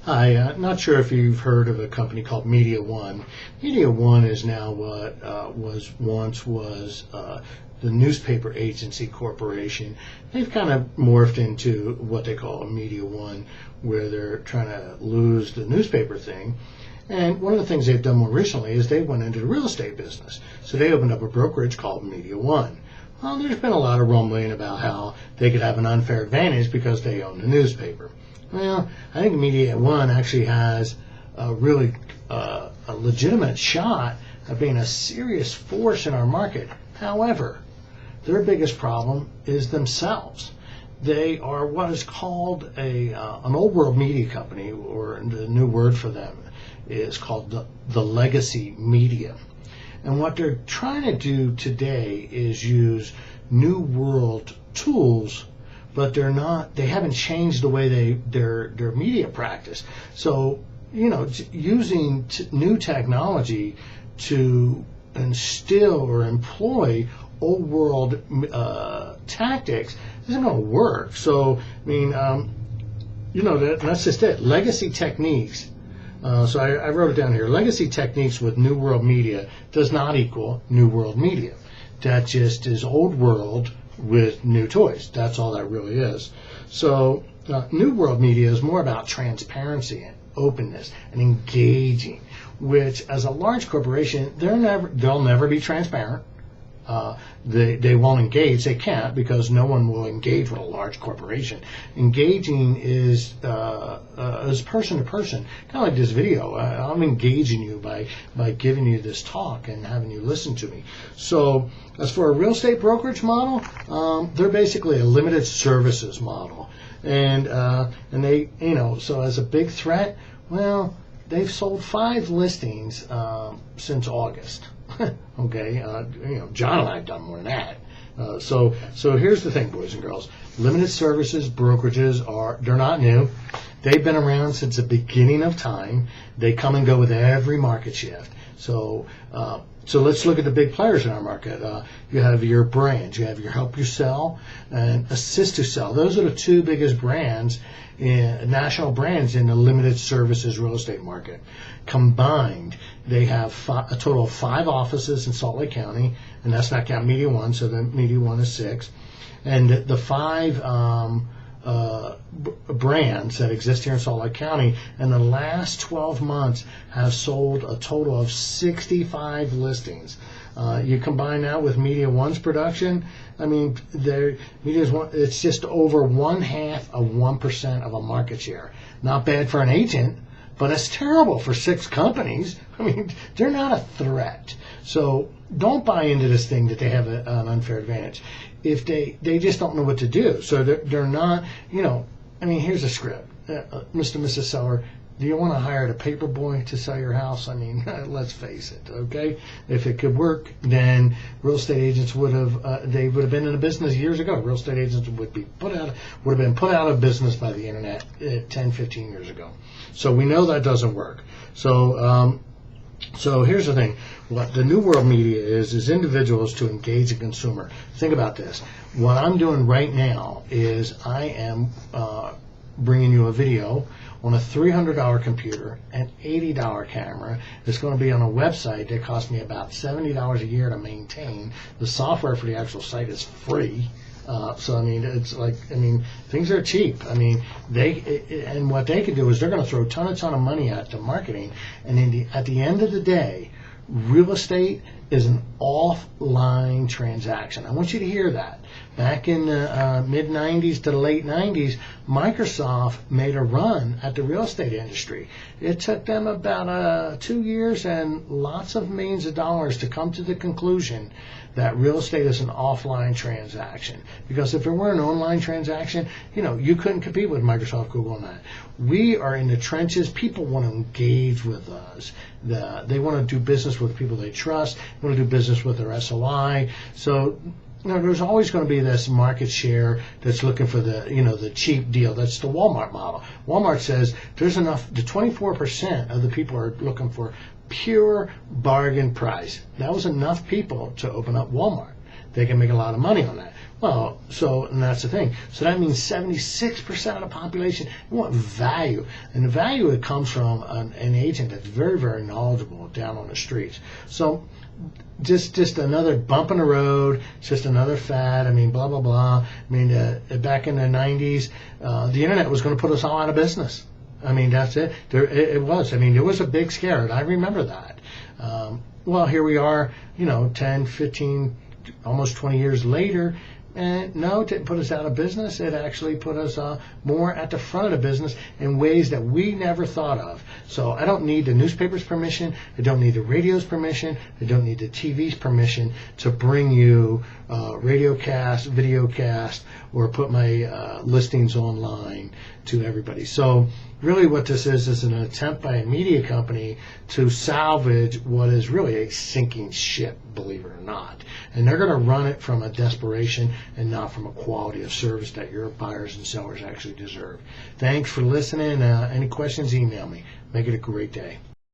Hi, not sure if you've heard of a company called Media One. Media One is now what was the newspaper agency corporation. They've kind of morphed into what they call a Media One, where they're trying to lose the newspaper thing. And one of the things they've done more recently is they went into the real estate business. So they opened up a brokerage called Media One. Well, there's been a lot of rumbling about how they could have an unfair advantage because they own the newspaper. Well, I think Media One actually has a really a legitimate shot of being a serious force in our market. However, their biggest problem is themselves. They are what is called an old world media company, or the new word for them is called the legacy media. And what they're trying to do today is use new world tools, but they haven't changed the way their media practice. So, using new technology to instill or employ old world tactics isn't going to work. So, that's just it. Legacy techniques. So I wrote it down here. Legacy techniques with new world media does not equal new world media. That just is old world with new toys. That's all that really is. So new world media is more about transparency and openness and engaging, which as a large corporation, they'll never be transparent. They won't engage. They can't, because no one will engage with a large corporation. Engaging is person to person, kind of like this video. I'm engaging you by giving you this talk and having you listen to me. So as for a real estate brokerage model, they're basically a limited services model, and they, so as a big threat, well, they've sold 5 listings since August. Okay, John and I have done more than that. So here's the thing, boys and girls. Limited services brokerages they're not new. They've been around since the beginning of time. They come and go with every market shift. So let's look at the big players in our market. You have your brands. You have your Help You Sell and Assist to Sell. Those are the 2 biggest brands, national brands in the limited services real estate market. Combined, they have a total of 5 offices in Salt Lake County, and that's not counting Media One, so the Media One is 6. And the 5 brands that exist here in Salt Lake County in the last 12 months have sold a total of 65 listings. You combine that with Media One's production, it's just over 0.5% of a market share. Not bad for an agent, but it's terrible for 6 companies. They're not a threat. So don't buy into this thing that they have an unfair advantage. If they just don't know what to do. So they're not, here's a script. Mr. and Mrs. Seller, do you want to hire a paper boy to sell your house? Let's face it, okay? If it could work, then real estate agents would have been in the business years ago. Real estate agents would have been put out of business by the internet 10, 15 years ago. So we know that doesn't work. So here's the thing. What the new world media is individuals to engage a consumer. Think about this. What I'm doing right now is I am bringing you a video on a $300 computer, an $80 camera. It's going to be on a website that costs me about $70 a year to maintain. The software for the actual site is free. It's like, things are cheap. And what they can do is they're going to throw a ton of money at the marketing. And at the end of the day, real estate is an offline transaction. I want you to hear that. Back in the mid-'90s to the late '90s, Microsoft made a run at the real estate industry. It took them about 2 years and lots of millions of dollars to come to the conclusion that real estate is an offline transaction. Because if it were an online transaction, you couldn't compete with Microsoft, Google, and that. We are in the trenches. People want to engage with us. They want to do business with people they trust. They want to do business with their SOI. So, there's always going to be this market share that's looking for the cheap deal. That's the Walmart model. Walmart says there's enough. The 24% of the people are looking for pure bargain price. That was enough people to open up Walmart. They can make a lot of money on that. Well, and that's the thing. So that means 76% of the population want value. And the value, it comes from an agent that's very, very knowledgeable down on the streets. So just another bump in the road, just another fad. I mean, blah, blah, blah. I mean, back in the 90s, the internet was going to put us all out of business. I mean, that's it. It was. I mean, there was a big scare, and I remember that. Well, here we are, 10, 15, almost 20 years later, and no, it didn't put us out of business. It actually put us more at the front of the business in ways that we never thought of. So I don't need the newspaper's permission. I don't need the radio's permission. I don't need the TV's permission to bring you radio cast, video cast, or put my listings online to everybody. So really what this is an attempt by a media company to salvage what is really a sinking ship, believe it or not. And they're going to run it from a desperation and not from a quality of service that your buyers and sellers actually deserve. Thanks for listening. Any questions, email me. Make it a great day.